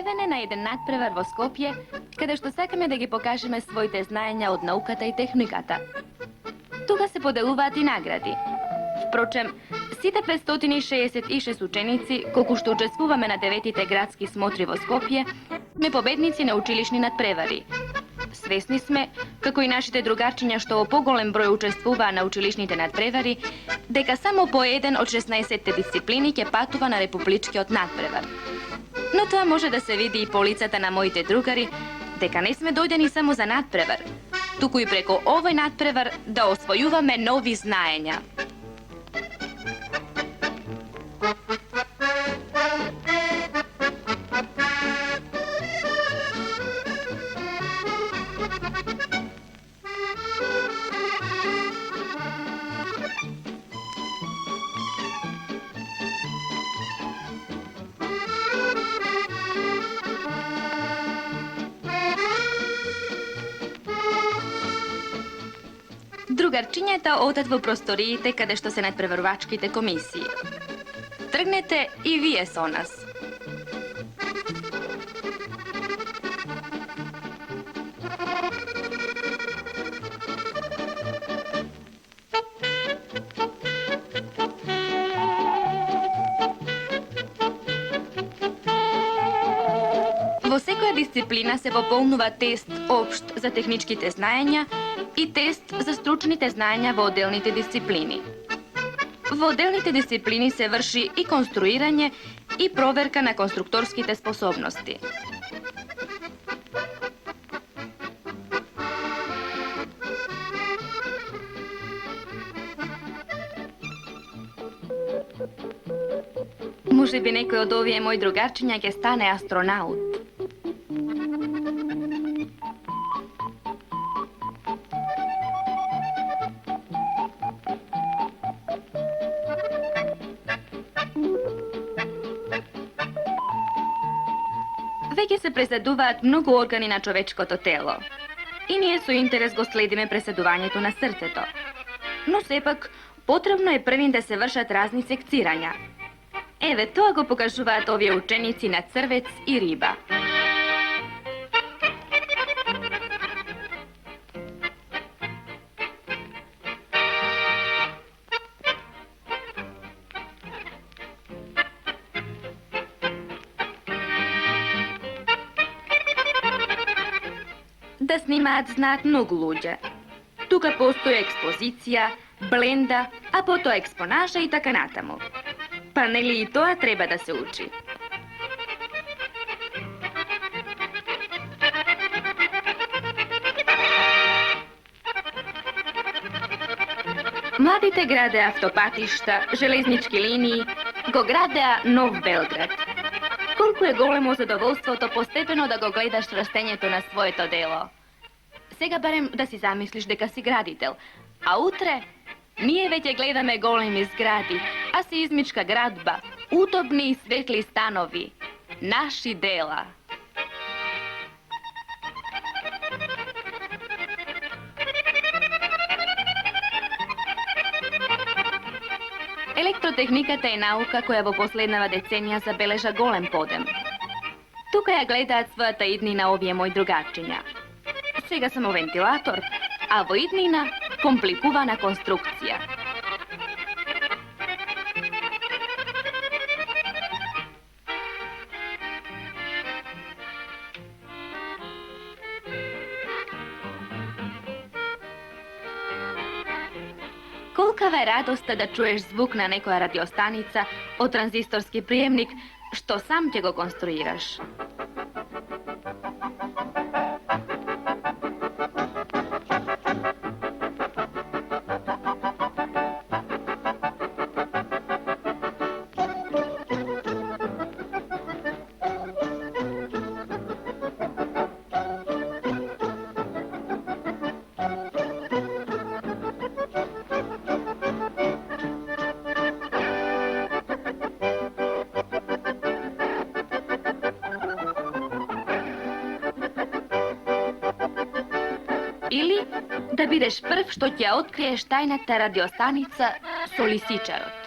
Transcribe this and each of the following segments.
Дојдевене на еден надпревар во Скопје, каде што сакаме да ги покажеме своите знаења од науката и техниката. Тука се поделуваат и награди. Впрочем, сите 566 ученици, колку што учествуваме на 9-тите градски смотри во Скопје, сме победници на училишни надпревари. Свесни сме, како и нашите другарчиња што во поголем број учествуваа на училишните надпревари, дека само по еден од 16 дисциплини ќе патува на републичкиот надпревар. Но тоа може да се види и по лицата на моите другари, дека не сме дојдени само за надпревар, туку и преку овој надпревар да освојуваме нови знаења. Другарчињата одат во просториите каде што се надпреварувачките комисии. Тргнете и вие со нас. Во секоја дисциплина се пополнува тест општ за техничките знаења и тест за стручните знаења во отделните дисциплини. Во отделните дисциплини се врши и конструирање и проверка на конструкторските способности. Можеби некој од овие мои другарчиња ќе стане астронаут. Веќе се преседуваат многу органи на човечкото тело. И ние со интерес го следиме преседувањето на срцето. Но сепак, потребно е првин да се вршат разни секцирања. Еве, тоа го покажуваат овие ученици на црвец и риба. Да снимаат знаат многу луѓе. Тука постои експозиција, бленда, а потоа експонажа и така натаму. Па нели и тоа треба да се учи? Младите градеа автопатишта, железнички линии, го градеа Нов Белград. Колку е големо задоволството постепено да го гледаш растењето на своето дело. Сега барем да си замислиш дека си градител, а утре ние веќе гледаме големи згради, а се измичка градба, удобни и светли станови, наши дела. Електротехниката е наука која во последнава деценија забележа голем подем. Тука ја гледаат својата иднина овие мои другарчиња. Сега само вентилатор, а во иднина компликувана конструкција. Колкава е радоста да чуеш звук на некоја радиостаница од транзисторски приемник, што сам ќе го конструираш. Или да бидеш прв што ќе откриеш тајната радиостаница со лисичарот.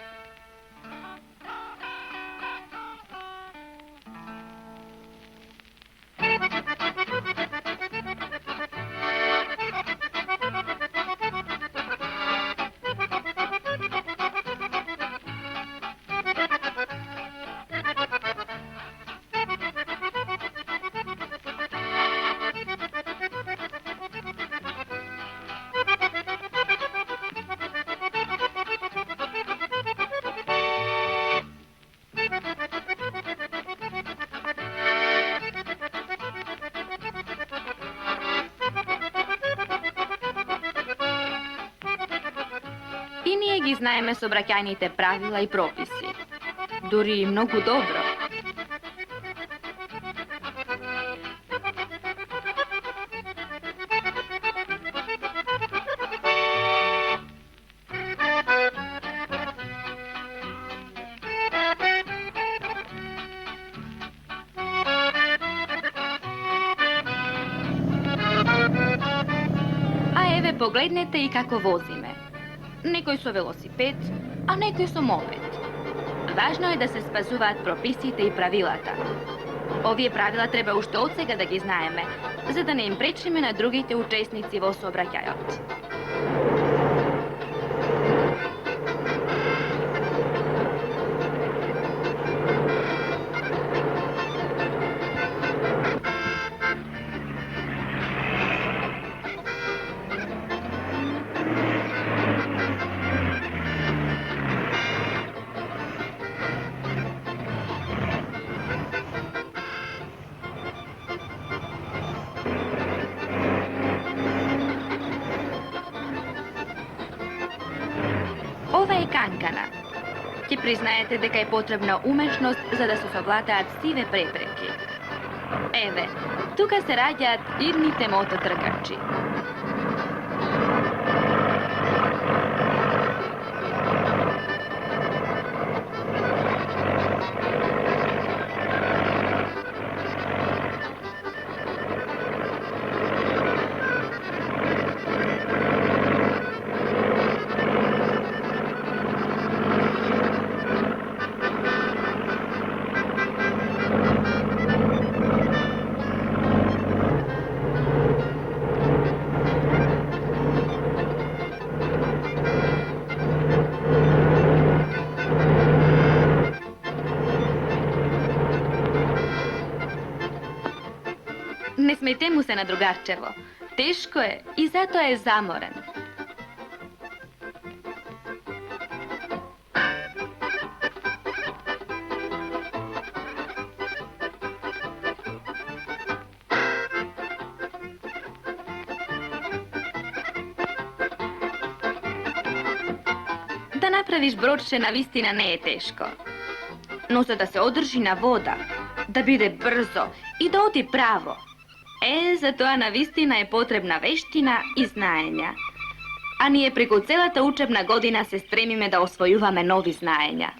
И ние ги знаеме сообраќајните правила и прописи. Дури и многу добро. А еве погледнете и како возиме. Некој со велосипед, а некој со мопед. Важно е да се спазуваат прописите и правилата. Овие правила треба уште од сега да ги знаеме, за да не им пречиме на другите учесници во сообраќајот. Ова е канкана. Ќе признаете дека е потребна умешност за да се совладаат сиве препреки. Еве, тука се раѓаат идните мототркачи. Не смете му се на другарчево. Тешко е и затоа е заморен. Да направиш бродче навистина не е тешко. Но за да се одржи на вода, да биде брзо и да оди право, за тоа навистина е потребна вештина и знаења. А ние преку целата учебна година се стремиме да освојуваме нови знаења.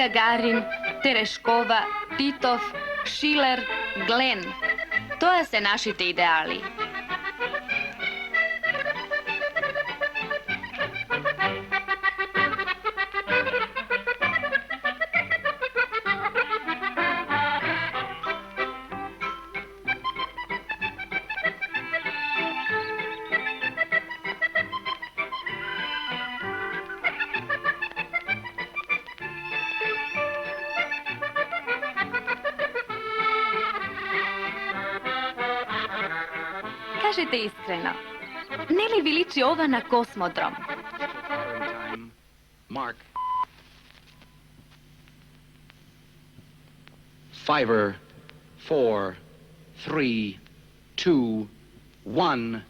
Гагарин, Терешкова, Титов, Шилер, Глен. Тоа се нашите идеали. Кажете искрено, не ли ви личи ова на космодром? Mark. Fiver, 4, 3, 2, 1.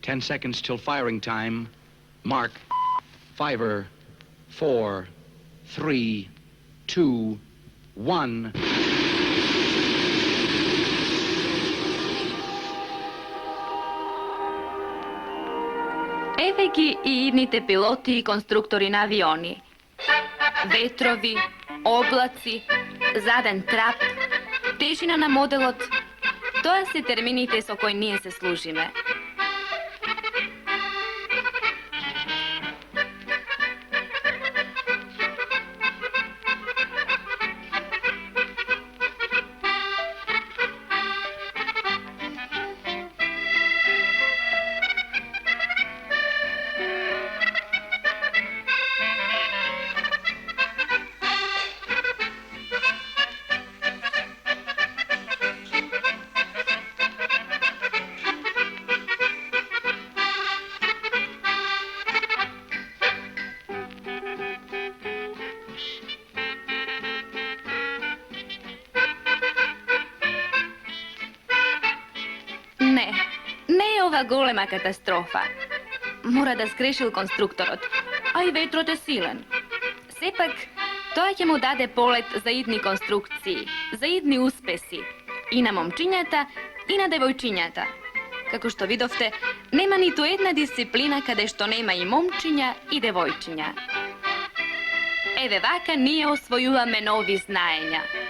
10 seconds till firing time. Mark. 5, 4, 3, 2, 1. Еве ги и идните пилоти и конструктори на авиони. Ветрови, облаци, заден трап, тежина на моделот. Тоа се термините со кои ние се служиме. Не е ова голема катастрофа. Мора да сгрешил конструкторот, а и ветрот е силен. Сепак, тоа ќе му даде полет за идни конструкции, за идни успеси, и на момчињата, и на девојчињата. Како што видовте, нема ниту една дисциплина каде што нема и момчиња и девојчиња. Еве вака ние освојуваме нови знаења.